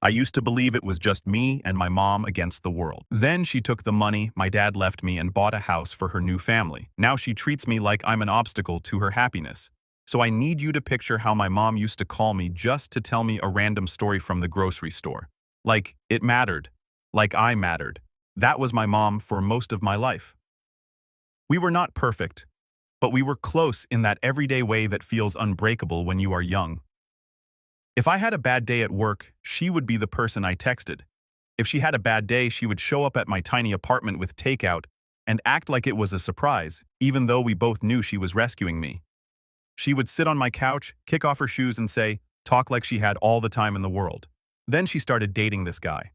I used to believe it was just me and my mom against the world. Then she took the money my dad left me and bought a house for her new family. Now she treats me like I'm an obstacle to her happiness. So I need you to picture how my mom used to call me just to tell me a random story from the grocery store. Like it mattered. Like I mattered. That was my mom for most of my life. We were not perfect, but we were close in that everyday way that feels unbreakable when you are young. If I had a bad day at work, she would be the person I texted. If she had a bad day, she would show up at my tiny apartment with takeout and act like it was a surprise, even though we both knew she was rescuing me. She would sit on my couch, kick off her shoes and say, talk like she had all the time in the world. Then she started dating this guy.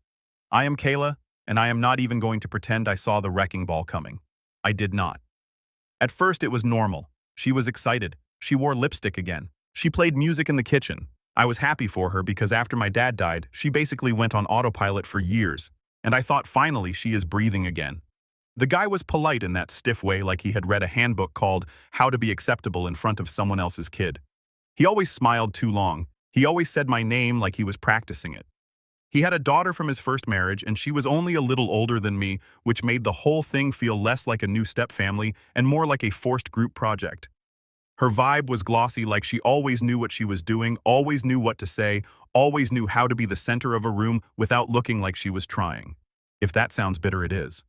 I am Kayla, and I am not even going to pretend I saw the wrecking ball coming. I did not. At first it was normal. She was excited. She wore lipstick again. She played music in the kitchen. I was happy for her because after my dad died, she basically went on autopilot for years, and I thought finally she is breathing again. The guy was polite in that stiff way, like he had read a handbook called How to Be Acceptable in front of someone else's kid. He always smiled too long. He always said my name like he was practicing it. He had a daughter from his first marriage, and she was only a little older than me, which made the whole thing feel less like a new stepfamily and more like a forced group project. Her vibe was glossy, like she always knew what she was doing, always knew what to say, always knew how to be the center of a room without looking like she was trying. If that sounds bitter, it is.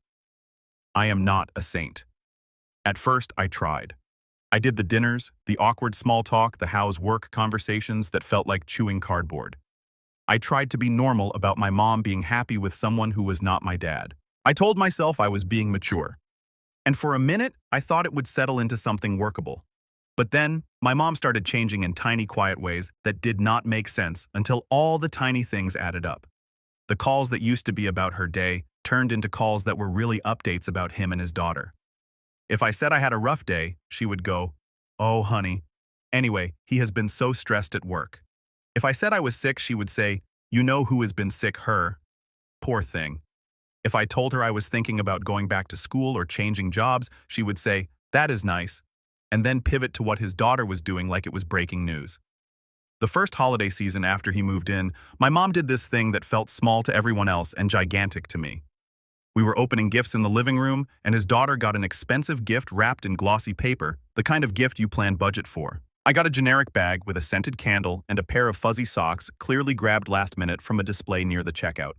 I am not a saint. At first, I tried. I did the dinners, the awkward small talk, the how's work conversations that felt like chewing cardboard. I tried to be normal about my mom being happy with someone who was not my dad. I told myself I was being mature. And for a minute, I thought it would settle into something workable. But then, my mom started changing in tiny, quiet ways that did not make sense until all the tiny things added up. The calls that used to be about her day turned into calls that were really updates about him and his daughter. If I said I had a rough day, she would go, "Oh, honey. Anyway, he has been so stressed at work." If I said I was sick, she would say, "You know who has been sick, her. Poor thing." If I told her I was thinking about going back to school or changing jobs, she would say, "That is nice," and then pivot to what his daughter was doing like it was breaking news. The first holiday season after he moved in, my mom did this thing that felt small to everyone else and gigantic to me. We were opening gifts in the living room, and his daughter got an expensive gift wrapped in glossy paper, the kind of gift you plan budget for. I got a generic bag with a scented candle and a pair of fuzzy socks clearly grabbed last minute from a display near the checkout.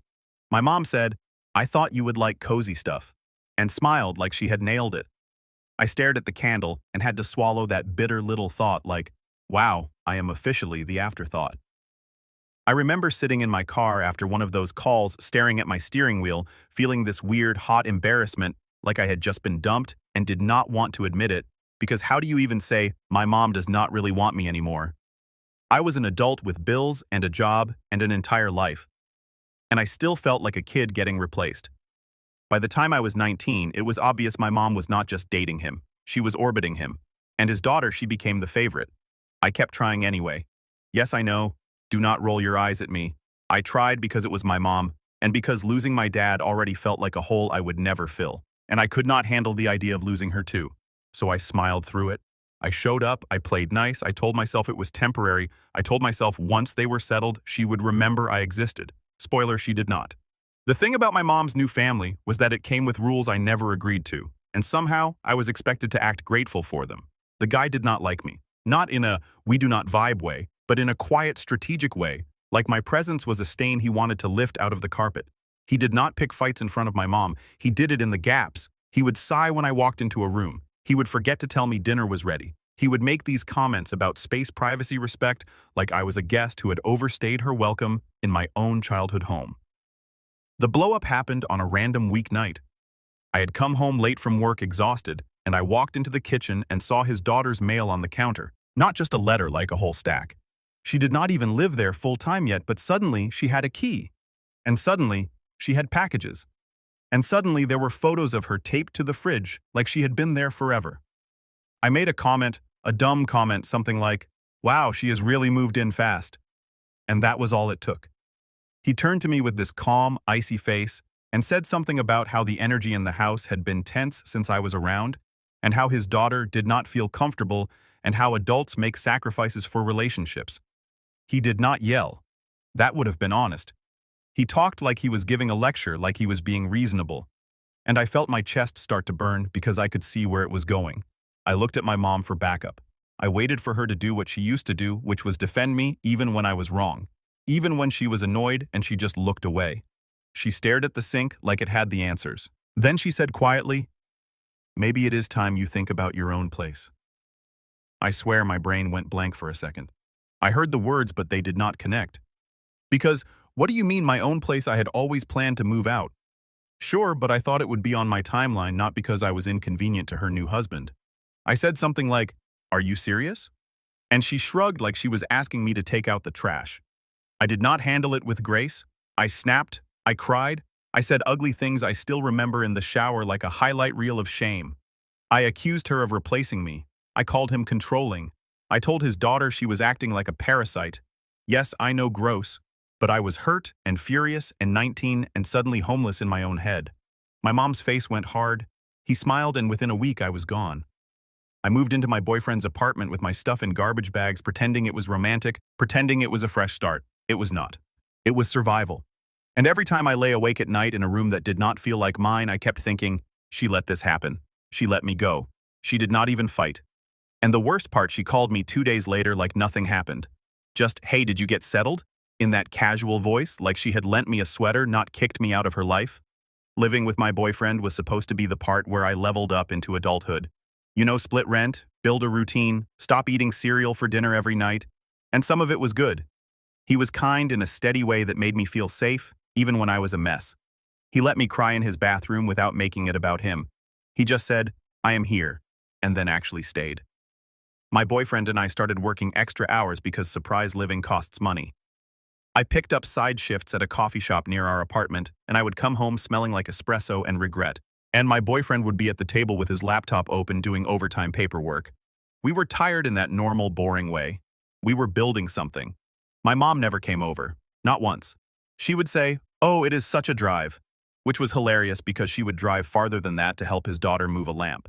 My mom said, "I thought you would like cozy stuff," and smiled like she had nailed it. I stared at the candle and had to swallow that bitter little thought like, wow, I am officially the afterthought. I remember sitting in my car after one of those calls, staring at my steering wheel, feeling this weird, hot embarrassment like I had just been dumped and did not want to admit it, because how do you even say, my mom does not really want me anymore? I was an adult with bills and a job and an entire life, and I still felt like a kid getting replaced. By the time I was 19, it was obvious my mom was not just dating him, she was orbiting him. And his daughter, she became the favorite. I kept trying anyway. Yes, I know. Do not roll your eyes at me. I tried because it was my mom, and because losing my dad already felt like a hole I would never fill. And I could not handle the idea of losing her too. So I smiled through it. I showed up, I played nice, I told myself it was temporary. I told myself once they were settled, she would remember I existed. Spoiler, she did not. The thing about my mom's new family was that it came with rules I never agreed to, and somehow I was expected to act grateful for them. The guy did not like me. Not in a we do not vibe way, but in a quiet, strategic way, like my presence was a stain he wanted to lift out of the carpet. He did not pick fights in front of my mom. He did it in the gaps. He would sigh when I walked into a room. He would forget to tell me dinner was ready. He would make these comments about space, privacy, respect, like I was a guest who had overstayed her welcome in my own childhood home. The blow-up happened on a random weeknight. I had come home late from work exhausted, and I walked into the kitchen and saw his daughter's mail on the counter. Not just a letter like a whole stack. She did not even live there full-time yet, but suddenly she had a key. And suddenly, she had packages. And suddenly there were photos of her taped to the fridge like she had been there forever. I made a comment, a dumb comment, something like, "Wow, she has really moved in fast." And that was all it took. He turned to me with this calm, icy face and said something about how the energy in the house had been tense since I was around, and how his daughter did not feel comfortable, and how adults make sacrifices for relationships. He did not yell. That would have been honest. He talked like he was giving a lecture, like he was being reasonable. And I felt my chest start to burn because I could see where it was going. I looked at my mom for backup. I waited for her to do what she used to do, which was defend me even when I was wrong. Even when she was annoyed and she just looked away. She stared at the sink like it had the answers. Then she said quietly, "Maybe it is time you think about your own place." I swear my brain went blank for a second. I heard the words, but they did not connect. Because, what do you mean my own place? I had always planned to move out. Sure, but I thought it would be on my timeline, not because I was inconvenient to her new husband. I said something like, "Are you serious?" And she shrugged like she was asking me to take out the trash. I did not handle it with grace. I snapped. I cried. I said ugly things I still remember in the shower like a highlight reel of shame. I accused her of replacing me. I called him controlling. I told his daughter she was acting like a parasite. Yes, I know, gross, but I was hurt and furious and 19 and suddenly homeless in my own head. My mom's face went hard. He smiled, and within a week I was gone. I moved into my boyfriend's apartment with my stuff in garbage bags, pretending it was romantic, pretending it was a fresh start. It was not. It was survival. And every time I lay awake at night in a room that did not feel like mine, I kept thinking, she let this happen. She let me go. She did not even fight. And the worst part, she called me 2 days later like nothing happened. Just, "Hey, did you get settled?" In that casual voice, like she had lent me a sweater, not kicked me out of her life. Living with my boyfriend was supposed to be the part where I leveled up into adulthood. You know, split rent, build a routine, stop eating cereal for dinner every night. And some of it was good. He was kind in a steady way that made me feel safe, even when I was a mess. He let me cry in his bathroom without making it about him. He just said, "I am here," and then actually stayed. My boyfriend and I started working extra hours because surprise living costs money. I picked up side shifts at a coffee shop near our apartment, and I would come home smelling like espresso and regret. And my boyfriend would be at the table with his laptop open doing overtime paperwork. We were tired in that normal, boring way. We were building something. My mom never came over. Not once. She would say, "Oh, it is such a drive," which was hilarious because she would drive farther than that to help his daughter move a lamp.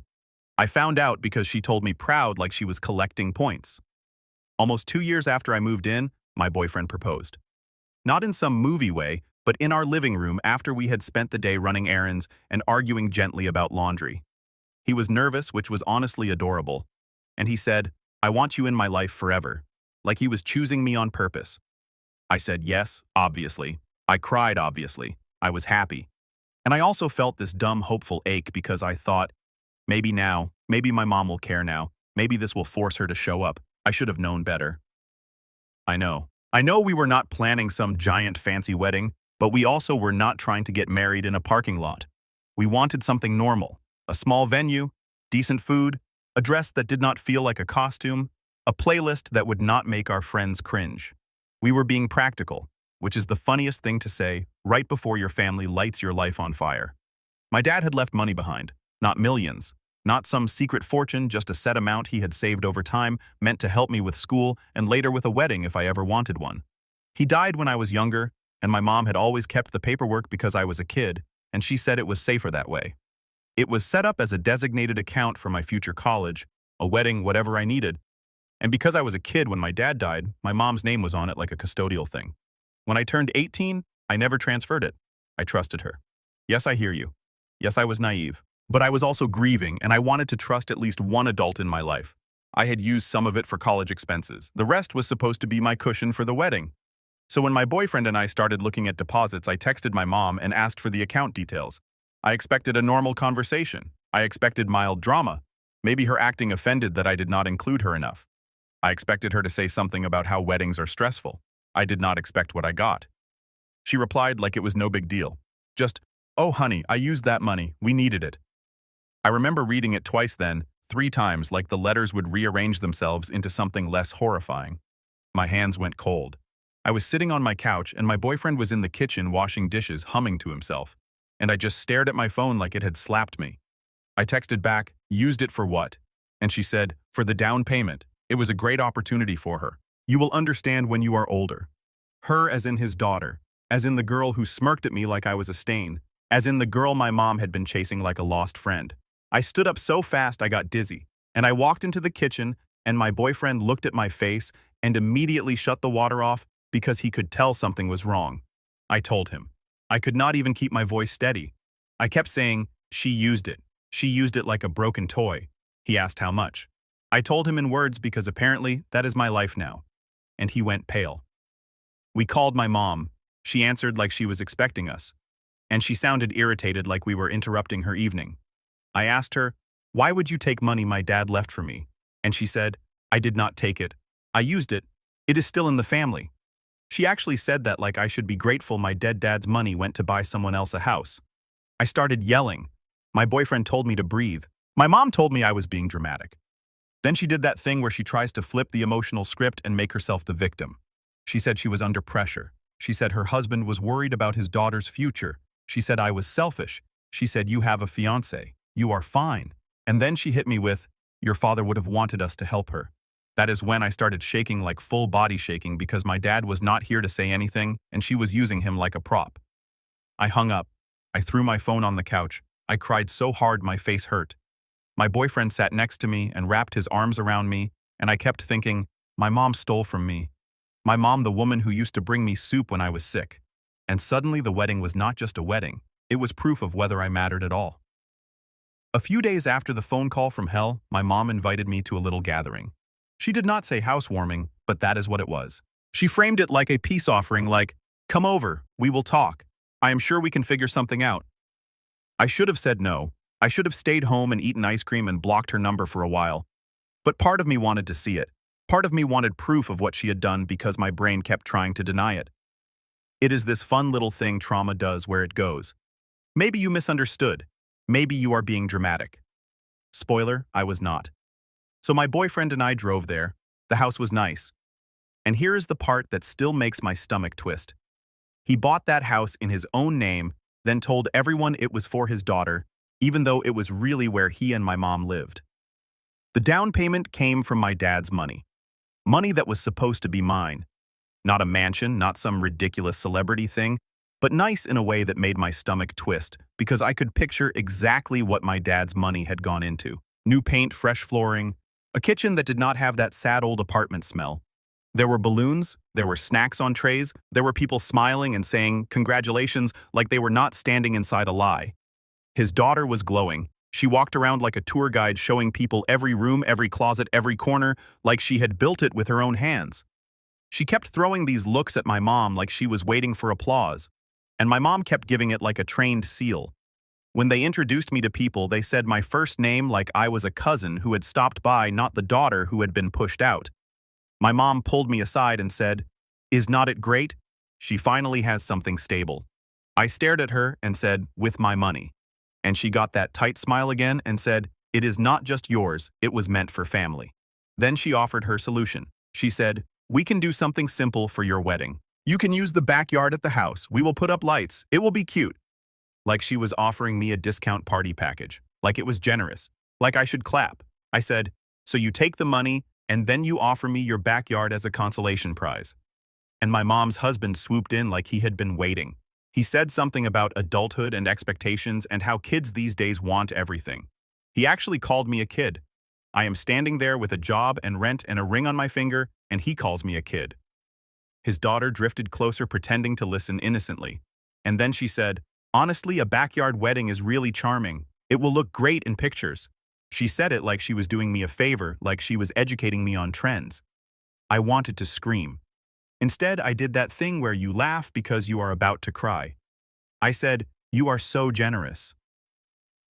I found out because she told me proud like she was collecting points. Almost 2 years after I moved in, my boyfriend proposed. Not in some movie way, but in our living room after we had spent the day running errands and arguing gently about laundry. He was nervous, which was honestly adorable. And he said, "I want you in my life forever," like he was choosing me on purpose. I said yes, obviously. I cried, obviously. I was happy. And I also felt this dumb, hopeful ache because I thought, maybe now, maybe my mom will care now, maybe this will force her to show up. I should have known better. I know. I know we were not planning some giant fancy wedding, but we also were not trying to get married in a parking lot. We wanted something normal, a small venue, decent food, a dress that did not feel like a costume, a playlist that would not make our friends cringe. We were being practical, which is the funniest thing to say right before your family lights your life on fire. My dad had left money behind, not millions, not some secret fortune, just a set amount he had saved over time, meant to help me with school and later with a wedding if I ever wanted one. He died when I was younger, and my mom had always kept the paperwork because I was a kid, and she said it was safer that way. It was set up as a designated account for my future college, a wedding, whatever I needed. And because I was a kid when my dad died, my mom's name was on it like a custodial thing. When I turned 18, I never transferred it. I trusted her. Yes, I hear you. Yes, I was naive. But I was also grieving, and I wanted to trust at least one adult in my life. I had used some of it for college expenses. The rest was supposed to be my cushion for the wedding. So when my boyfriend and I started looking at deposits, I texted my mom and asked for the account details. I expected a normal conversation. I expected mild drama. Maybe her acting offended that I did not include her enough. I expected her to say something about how weddings are stressful. I did not expect what I got. She replied like it was no big deal. Just, "Oh honey, I used that money. We needed it." I remember reading it twice then, 3 times, like the letters would rearrange themselves into something less horrifying. My hands went cold. I was sitting on my couch and my boyfriend was in the kitchen washing dishes, humming to himself. And I just stared at my phone like it had slapped me. I texted back, "Used it for what?" And she said, "For the down payment. It was a great opportunity for her. You will understand when you are older." Her as in his daughter, as in the girl who smirked at me like I was a stain, as in the girl my mom had been chasing like a lost friend. I stood up so fast I got dizzy, and I walked into the kitchen, and my boyfriend looked at my face and immediately shut the water off because he could tell something was wrong. I told him. I could not even keep my voice steady. I kept saying, she used it. She used it like a broken toy. He asked how much. I told him in words because apparently that is my life now. And he went pale. We called my mom. She answered like she was expecting us. And she sounded irritated like we were interrupting her evening. I asked her, why would you take money my dad left for me? And she said, I did not take it. I used it. It is still in the family. She actually said that like I should be grateful my dead dad's money went to buy someone else a house. I started yelling. My boyfriend told me to breathe. My mom told me I was being dramatic. Then she did that thing where she tries to flip the emotional script and make herself the victim. She said she was under pressure. She said her husband was worried about his daughter's future. She said I was selfish. She said you have a fiancé. You are fine. And then she hit me with, your father would have wanted us to help her. That is when I started shaking like full body shaking because my dad was not here to say anything and she was using him like a prop. I hung up. I threw my phone on the couch. I cried so hard my face hurt. My boyfriend sat next to me and wrapped his arms around me, and I kept thinking, my mom stole from me. My mom, the woman who used to bring me soup when I was sick. And suddenly the wedding was not just a wedding, it was proof of whether I mattered at all. A few days after the phone call from hell, my mom invited me to a little gathering. She did not say housewarming, but that is what it was. She framed it like a peace offering, like, come over, we will talk. I am sure we can figure something out. I should have said no. I should have stayed home and eaten ice cream and blocked her number for a while. But part of me wanted to see it. Part of me wanted proof of what she had done because my brain kept trying to deny it. It is this fun little thing trauma does where it goes. Maybe you misunderstood. Maybe you are being dramatic. Spoiler, I was not. So my boyfriend and I drove there. The house was nice. And here is the part that still makes my stomach twist. He bought that house in his own name, then told everyone it was for his daughter, even though it was really where he and my mom lived. The down payment came from my dad's money. Money that was supposed to be mine. Not a mansion, not some ridiculous celebrity thing, but nice in a way that made my stomach twist because I could picture exactly what my dad's money had gone into. New paint, fresh flooring, a kitchen that did not have that sad old apartment smell. There were balloons, there were snacks on trays, there were people smiling and saying congratulations like they were not standing inside a lie. His daughter was glowing. She walked around like a tour guide showing people every room, every closet, every corner, like she had built it with her own hands. She kept throwing these looks at my mom like she was waiting for applause, and my mom kept giving it like a trained seal. When they introduced me to people, they said my first name like I was a cousin who had stopped by, not the daughter who had been pushed out. My mom pulled me aside and said, "Is not it great? She finally has something stable." I stared at her and said, "With my money." And she got that tight smile again and said, "It is not just yours, it was meant for family." Then she offered her solution. She said, "We can do something simple for your wedding. You can use the backyard at the house. We will put up lights. It will be cute." Like she was offering me a discount party package. Like it was generous. Like I should clap. I said, "So you take the money and then you offer me your backyard as a consolation prize." And my mom's husband swooped in like he had been waiting. He said something about adulthood and expectations and how kids these days want everything. He actually called me a kid. I am standing there with a job and rent and a ring on my finger, and he calls me a kid. His daughter drifted closer, pretending to listen innocently. And then she said, "Honestly, a backyard wedding is really charming. It will look great in pictures." She said it like she was doing me a favor, like she was educating me on trends. I wanted to scream. Instead, I did that thing where you laugh because you are about to cry. I said, "You are so generous,"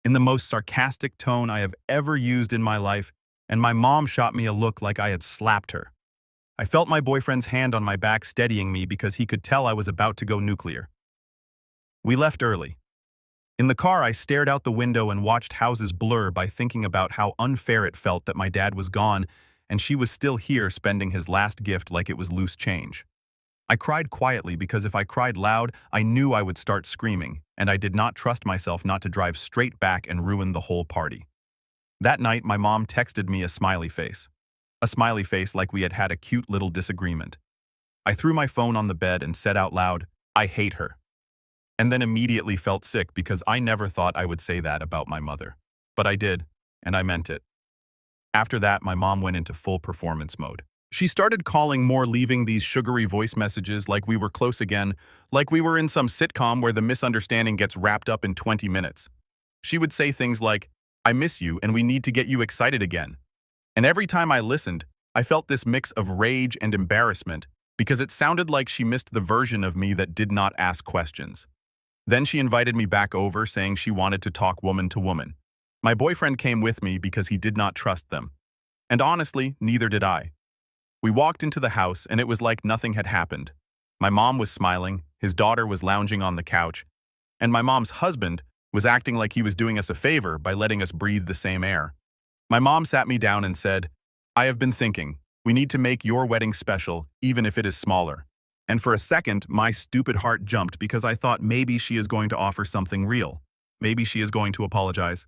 in the most sarcastic tone I have ever used in my life, and my mom shot me a look like I had slapped her. I felt my boyfriend's hand on my back steadying me because he could tell I was about to go nuclear. We left early. In the car, I stared out the window and watched houses blur by thinking about how unfair it felt that my dad was gone and she was still here spending his last gift like it was loose change. I cried quietly because if I cried loud, I knew I would start screaming, and I did not trust myself not to drive straight back and ruin the whole party. That night, my mom texted me a smiley face. A smiley face like we had had a cute little disagreement. I threw my phone on the bed and said out loud, "I hate her." And then immediately felt sick because I never thought I would say that about my mother. But I did, and I meant it. After that, my mom went into full performance mode. She started calling more, leaving these sugary voice messages like we were close again, like we were in some sitcom where the misunderstanding gets wrapped up in 20 minutes. She would say things like, "I miss you and we need to get you excited again." And every time I listened, I felt this mix of rage and embarrassment because it sounded like she missed the version of me that did not ask questions. Then she invited me back over, saying she wanted to talk woman to woman. My boyfriend came with me because he did not trust them. And honestly, neither did I. We walked into the house and it was like nothing had happened. My mom was smiling, his daughter was lounging on the couch, and my mom's husband was acting like he was doing us a favor by letting us breathe the same air. My mom sat me down and said, "I have been thinking, we need to make your wedding special, even if it is smaller." And for a second, my stupid heart jumped because I thought maybe she is going to offer something real. Maybe she is going to apologize.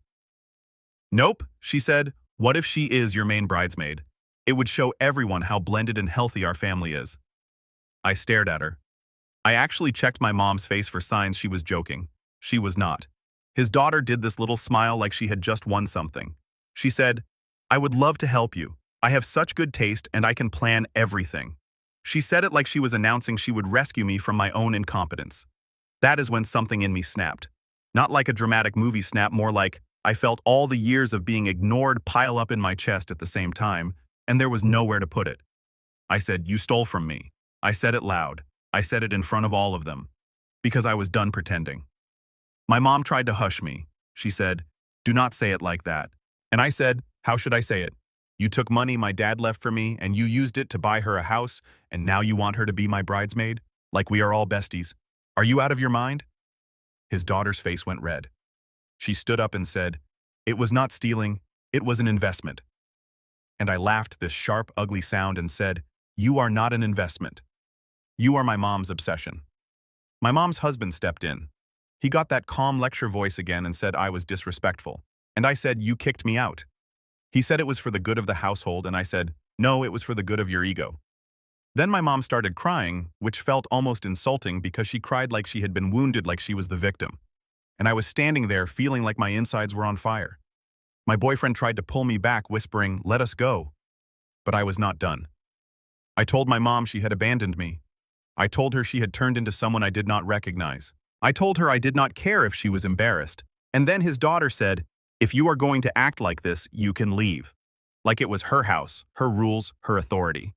"Nope," she said. "What if she is your main bridesmaid? It would show everyone how blended and healthy our family is." I stared at her. I actually checked my mom's face for signs she was joking. She was not. His daughter did this little smile like she had just won something. She said, "I would love to help you. I have such good taste and I can plan everything." She said it like she was announcing she would rescue me from my own incompetence. That is when something in me snapped. Not like a dramatic movie snap, more like I felt all the years of being ignored pile up in my chest at the same time, and there was nowhere to put it. I said, "You stole from me." I said it loud. I said it in front of all of them. Because I was done pretending. My mom tried to hush me. She said, "Do not say it like that." And I said, "How should I say it? You took money my dad left for me and you used it to buy her a house, and now you want her to be my bridesmaid? Like we are all besties. Are you out of your mind?" His daughter's face went red. She stood up and said, "It was not stealing, it was an investment." And I laughed this sharp, ugly sound and said, "You are not an investment. You are my mom's obsession." My mom's husband stepped in. He got that calm lecture voice again and said I was disrespectful. And I said, "You kicked me out." He said it was for the good of the household, and I said, "No, it was for the good of your ego." Then my mom started crying, which felt almost insulting because she cried like she had been wounded, like she was the victim. And I was standing there feeling like my insides were on fire. My boyfriend tried to pull me back, whispering, "Let us go." But I was not done. I told my mom she had abandoned me. I told her she had turned into someone I did not recognize. I told her I did not care if she was embarrassed. And then his daughter said, "If you are going to act like this, you can leave." Like it was her house, her rules, her authority.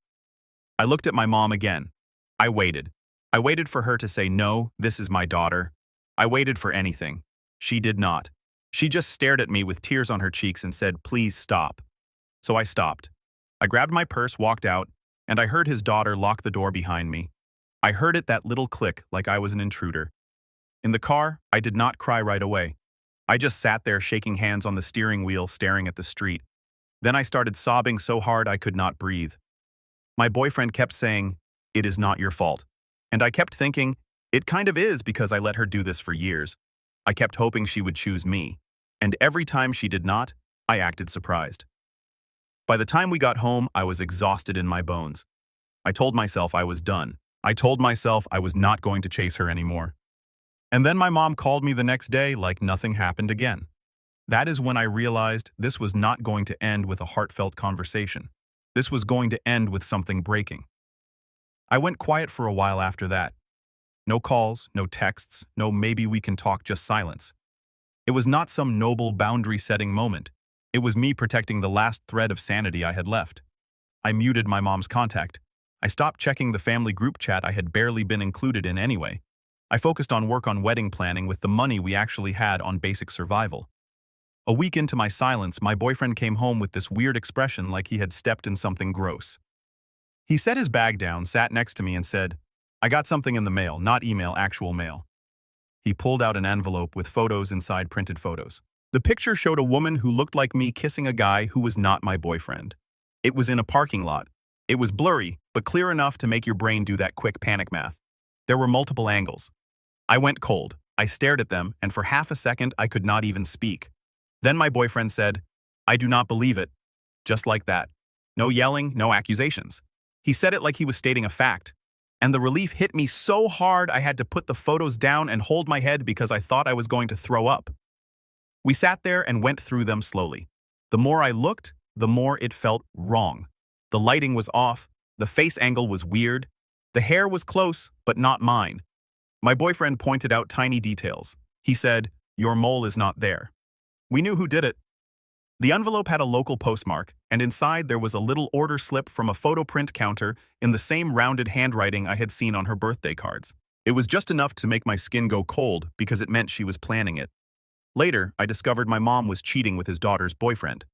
I looked at my mom again. I waited. I waited for her to say, "No, this is my daughter." I waited for anything. She did not. She just stared at me with tears on her cheeks and said, "Please stop." So I stopped. I grabbed my purse, walked out, and I heard his daughter lock the door behind me. I heard it, that little click, like I was an intruder. In the car, I did not cry right away. I just sat there shaking hands on the steering wheel, staring at the street. Then I started sobbing so hard I could not breathe. My boyfriend kept saying, "It is not your fault." And I kept thinking, it kind of is because I let her do this for years. I kept hoping she would choose me. And every time she did not, I acted surprised. By the time we got home, I was exhausted in my bones. I told myself I was done. I told myself I was not going to chase her anymore. And then my mom called me the next day like nothing happened again. That is when I realized this was not going to end with a heartfelt conversation. This was going to end with something breaking. I went quiet for a while after that. No calls, no texts, no "maybe we can talk," just silence. It was not some noble boundary-setting moment. It was me protecting the last thread of sanity I had left. I muted my mom's contact. I stopped checking the family group chat I had barely been included in anyway. I focused on work on wedding planning with the money we actually had on basic survival. A week into my silence, my boyfriend came home with this weird expression like he had stepped in something gross. He set his bag down, sat next to me and said, "I got something in the mail, not email, actual mail." He pulled out an envelope with photos inside, printed photos. The picture showed a woman who looked like me kissing a guy who was not my boyfriend. It was in a parking lot. It was blurry, but clear enough to make your brain do that quick panic math. There were multiple angles. I went cold. I stared at them, and for half a second I could not even speak. Then my boyfriend said, "I do not believe it." Just like that. No yelling, no accusations. He said it like he was stating a fact. And the relief hit me so hard I had to put the photos down and hold my head because I thought I was going to throw up. We sat there and went through them slowly. The more I looked, the more it felt wrong. The lighting was off, The face angle was weird. The hair was close, but not mine. My boyfriend pointed out tiny details. He said, "Your mole is not there." We knew who did it. The envelope had a local postmark, and inside there was a little order slip from a photo print counter in the same rounded handwriting I had seen on her birthday cards. It was just enough to make my skin go cold because it meant she was planning it. Later, I discovered my mom was cheating with his daughter's boyfriend.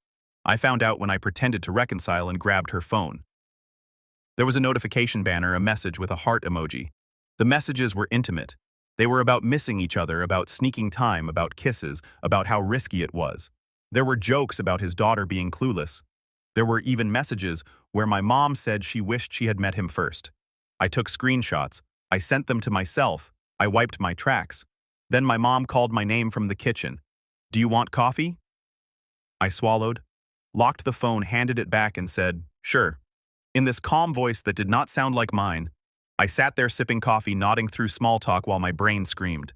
I found out when I pretended to reconcile and grabbed her phone. There was a notification banner, a message with a heart emoji. The messages were intimate. They were about missing each other, about sneaking time, about kisses, about how risky it was. There were jokes about his daughter being clueless. There were even messages where my mom said she wished she had met him first. I took screenshots. I sent them to myself. I wiped my tracks. Then my mom called my name from the kitchen. "Do you want coffee?" I swallowed, locked the phone, handed it back, and said, "Sure." In this calm voice that did not sound like mine, I sat there sipping coffee, nodding through small talk while my brain screamed.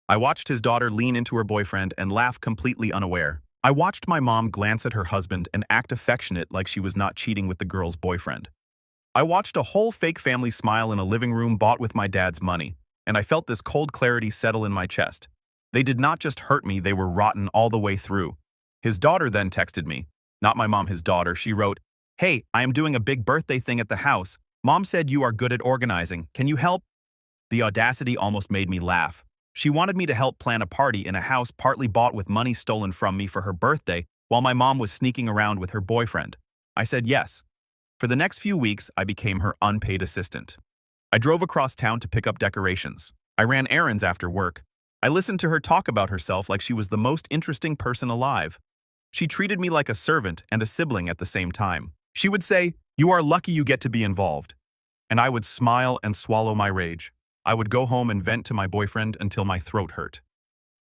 I watched his daughter lean into her boyfriend and laugh completely unaware. I watched my mom glance at her husband and act affectionate like she was not cheating with the girl's boyfriend. I watched a whole fake family smile in a living room bought with my dad's money, and I felt this cold clarity settle in my chest. They did not just hurt me, they were rotten all the way through. His daughter then texted me. Not my mom, his daughter. She wrote, "Hey, I am doing a big birthday thing at the house. Mom said you are good at organizing. Can you help?" The audacity almost made me laugh. She wanted me to help plan a party in a house partly bought with money stolen from me for her birthday while my mom was sneaking around with her boyfriend. I said yes. For the next few weeks, I became her unpaid assistant. I drove across town to pick up decorations. I ran errands after work. I listened to her talk about herself like she was the most interesting person alive. She treated me like a servant and a sibling at the same time. She would say, "You are lucky you get to be involved." And I would smile and swallow my rage. I would go home and vent to my boyfriend until my throat hurt.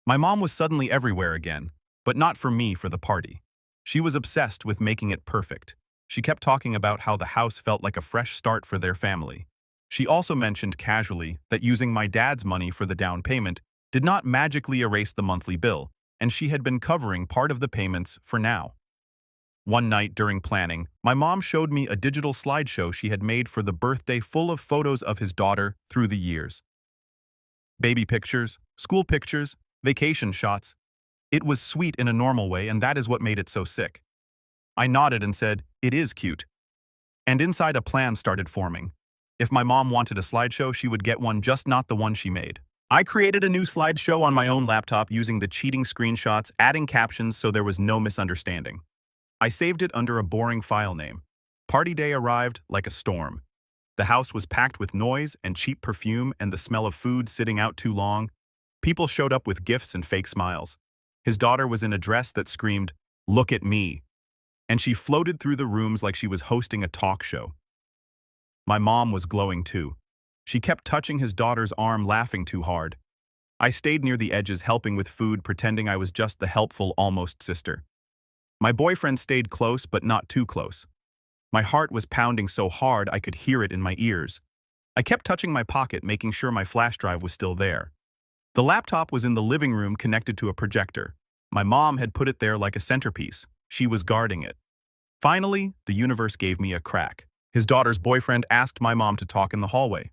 My mom was suddenly everywhere again, but not for me, for the party. She was obsessed with making it perfect. She kept talking about how the house felt like a fresh start for their family. She also mentioned casually that using my dad's money for the down payment did not magically erase the monthly bill, and she had been covering part of the payments for now. One night during planning, my mom showed me a digital slideshow she had made for the birthday full of photos of his daughter through the years. Baby pictures, school pictures, vacation shots. It was sweet in a normal way, and that is what made it so sick. I nodded and said, "It is cute." And inside a plan started forming. If my mom wanted a slideshow, she would get one, just not the one she made. I created a new slideshow on my own laptop using the cheating screenshots, adding captions so there was no misunderstanding. I saved it under a boring file name. Party day arrived like a storm. The house was packed with noise and cheap perfume and the smell of food sitting out too long. People showed up with gifts and fake smiles. His daughter was in a dress that screamed, "Look at me." And she floated through the rooms like she was hosting a talk show. My mom was glowing too. She kept touching his daughter's arm, laughing too hard. I stayed near the edges, helping with food, pretending I was just the helpful almost sister. My boyfriend stayed close, but not too close. My heart was pounding so hard I could hear it in my ears. I kept touching my pocket, making sure my flash drive was still there. The laptop was in the living room connected to a projector. My mom had put it there like a centerpiece. She was guarding it. Finally, the universe gave me a crack. His daughter's boyfriend asked my mom to talk in the hallway.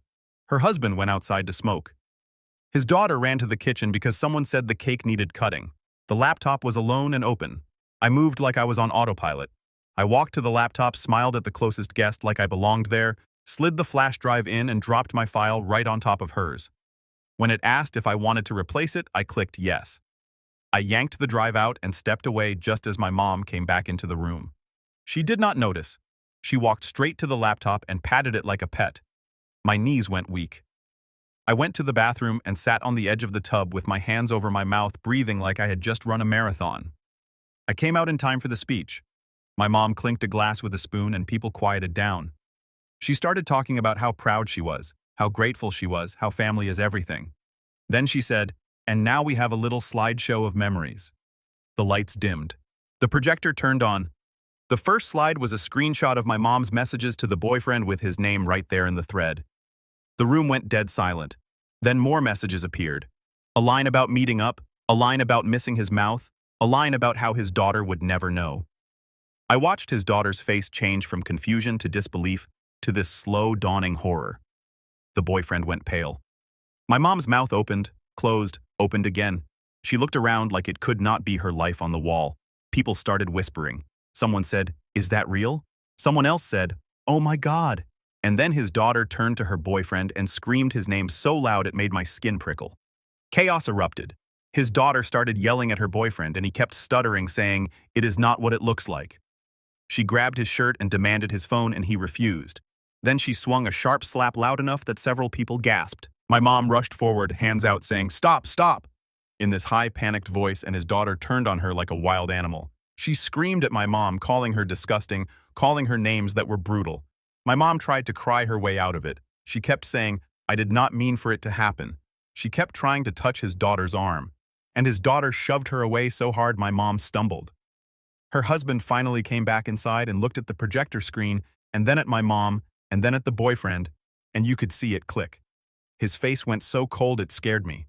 Her husband went outside to smoke. His daughter ran to the kitchen because someone said the cake needed cutting. The laptop was alone and open. I moved like I was on autopilot. I walked to the laptop, smiled at the closest guest like I belonged there, slid the flash drive in and dropped my file right on top of hers. When it asked if I wanted to replace it, I clicked yes. I yanked the drive out and stepped away just as my mom came back into the room. She did not notice. She walked straight to the laptop and patted it like a pet. My knees went weak. I went to the bathroom and sat on the edge of the tub with my hands over my mouth, breathing like I had just run a marathon. I came out in time for the speech. My mom clinked a glass with a spoon and people quieted down. She started talking about how proud she was, how grateful she was, how family is everything. Then she said, "And now we have a little slideshow of memories." The lights dimmed. The projector turned on. The first slide was a screenshot of my mom's messages to the boyfriend with his name right there in the thread. The room went dead silent. Then more messages appeared. A line about meeting up, a line about missing his mouth, a line about how his daughter would never know. I watched his daughter's face change from confusion to disbelief. to this slow dawning horror. The boyfriend went pale. My mom's mouth opened, closed, opened again. She looked around like it could not be her life on the wall. People started whispering. Someone said, "Is that real?" Someone else said, "Oh my God." And then his daughter turned to her boyfriend and screamed his name so loud it made my skin prickle. Chaos erupted. His daughter started yelling at her boyfriend and he kept stuttering, saying, "It is not what it looks like." She grabbed his shirt and demanded his phone and he refused. Then she swung a sharp slap loud enough that several people gasped. My mom rushed forward, hands out, saying, "Stop, stop!" in this high, panicked voice, and his daughter turned on her like a wild animal. She screamed at my mom, calling her disgusting, calling her names that were brutal. My mom tried to cry her way out of it. She kept saying, "I did not mean for it to happen." She kept trying to touch his daughter's arm, and his daughter shoved her away so hard my mom stumbled. Her husband finally came back inside and looked at the projector screen, and then at my mom, and then at the boyfriend, and you could see it click. His face went so cold it scared me.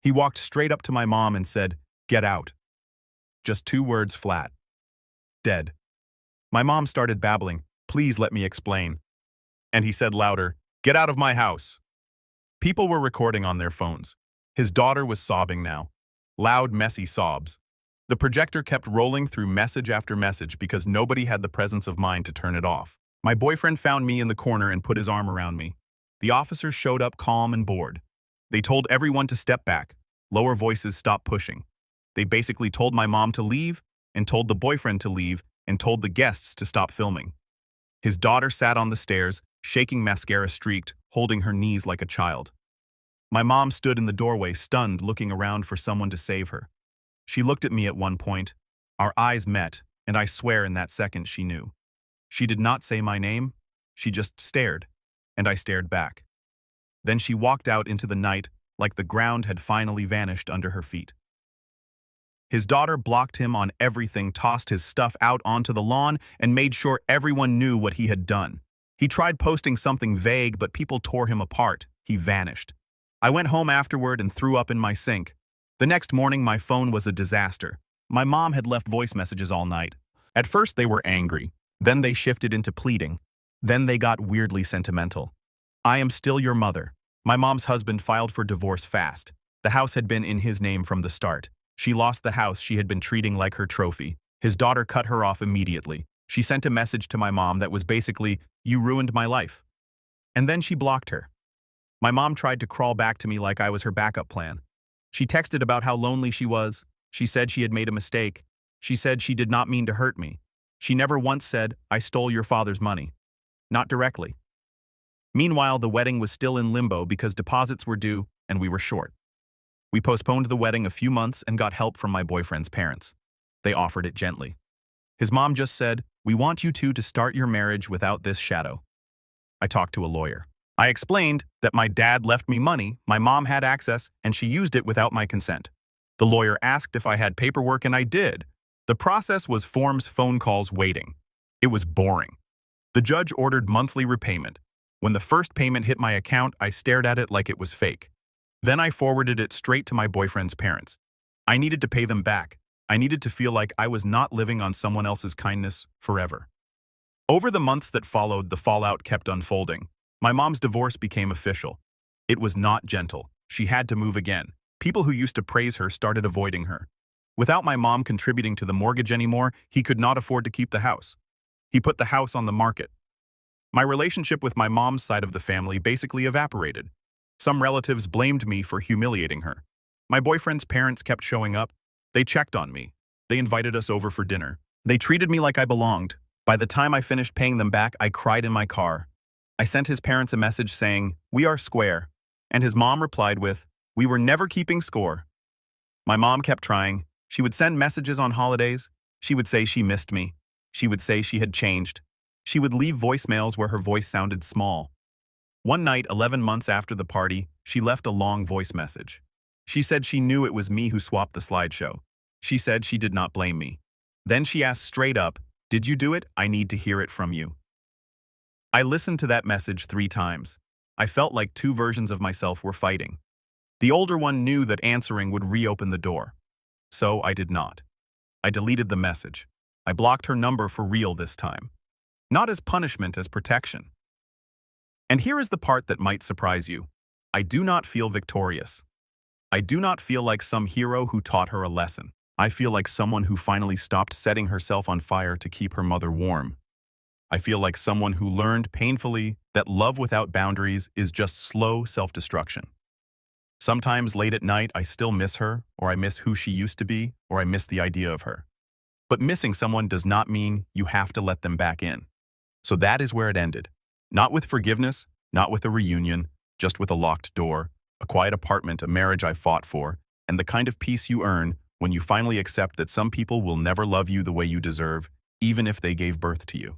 He walked straight up to my mom and said, "Get out." Just 2 words flat. Dead. My mom started babbling, "Please let me explain." And he said louder, "Get out of my house." People were recording on their phones. His daughter was sobbing now. Loud, messy sobs. The projector kept rolling through message after message because nobody had the presence of mind to turn it off. My boyfriend found me in the corner and put his arm around me. The officers showed up calm and bored. They told everyone to step back. Lower voices stopped pushing. They basically told my mom to leave, and told the boyfriend to leave, and told the guests to stop filming. His daughter sat on the stairs, shaking mascara streaked, holding her knees like a child. My mom stood in the doorway, stunned, looking around for someone to save her. She looked at me at one point. Our eyes met, and I swear in that second she knew. She did not say my name. She just stared, and I stared back. Then she walked out into the night like the ground had finally vanished under her feet. His daughter blocked him on everything, tossed his stuff out onto the lawn, and made sure everyone knew what he had done. He tried posting something vague, but people tore him apart. He vanished. I went home afterward and threw up in my sink. The next morning, my phone was a disaster. My mom had left voice messages all night. At first, they were angry. Then they shifted into pleading. Then they got weirdly sentimental. "I am still your mother." My mom's husband filed for divorce fast. The house had been in his name from the start. She lost the house she had been treating like her trophy. His daughter cut her off immediately. She sent a message to my mom that was basically, "You ruined my life." And then she blocked her. My mom tried to crawl back to me like I was her backup plan. She texted about how lonely she was. She said she had made a mistake. She said she did not mean to hurt me. She never once said, "I stole your father's money." Not directly. Meanwhile, the wedding was still in limbo because deposits were due and we were short. We postponed the wedding a few months and got help from my boyfriend's parents. They offered it gently. His mom just said, "We want you two to start your marriage without this shadow." I talked to a lawyer. I explained that my dad left me money, my mom had access, and she used it without my consent. The lawyer asked if I had paperwork, and I did. The process was forms, phone calls, waiting. It was boring. The judge ordered monthly repayment. When the first payment hit my account, I stared at it like it was fake. Then I forwarded it straight to my boyfriend's parents. I needed to pay them back. I needed to feel like I was not living on someone else's kindness forever. Over the months that followed, the fallout kept unfolding. My mom's divorce became official. It was not gentle. She had to move again. People who used to praise her started avoiding her. Without my mom contributing to the mortgage anymore, he could not afford to keep the house. He put the house on the market. My relationship with my mom's side of the family basically evaporated. Some relatives blamed me for humiliating her. My boyfriend's parents kept showing up. They checked on me. They invited us over for dinner. They treated me like I belonged. By the time I finished paying them back, I cried in my car. I sent his parents a message saying, "We are square." And his mom replied with, "We were never keeping score." My mom kept trying. She would send messages on holidays. She would say she missed me. She would say she had changed. She would leave voicemails where her voice sounded small. One night, 11 months after the party, she left a long voice message. She said she knew it was me who swapped the slideshow. She said she did not blame me. Then she asked straight up, "Did you do it? I need to hear it from you." I listened to that message 3 times. I felt like 2 versions of myself were fighting. The older one knew that answering would reopen the door. So I did not. I deleted the message. I blocked her number for real this time. Not as punishment, as protection. And here is the part that might surprise you. I do not feel victorious. I do not feel like some hero who taught her a lesson. I feel like someone who finally stopped setting herself on fire to keep her mother warm. I feel like someone who learned painfully that love without boundaries is just slow self-destruction. Sometimes late at night, I still miss her, or I miss who she used to be, or I miss the idea of her. But missing someone does not mean you have to let them back in. So that is where it ended. Not with forgiveness, not with a reunion, just with a locked door, a quiet apartment, a marriage I fought for, and the kind of peace you earn when you finally accept that some people will never love you the way you deserve, even if they gave birth to you.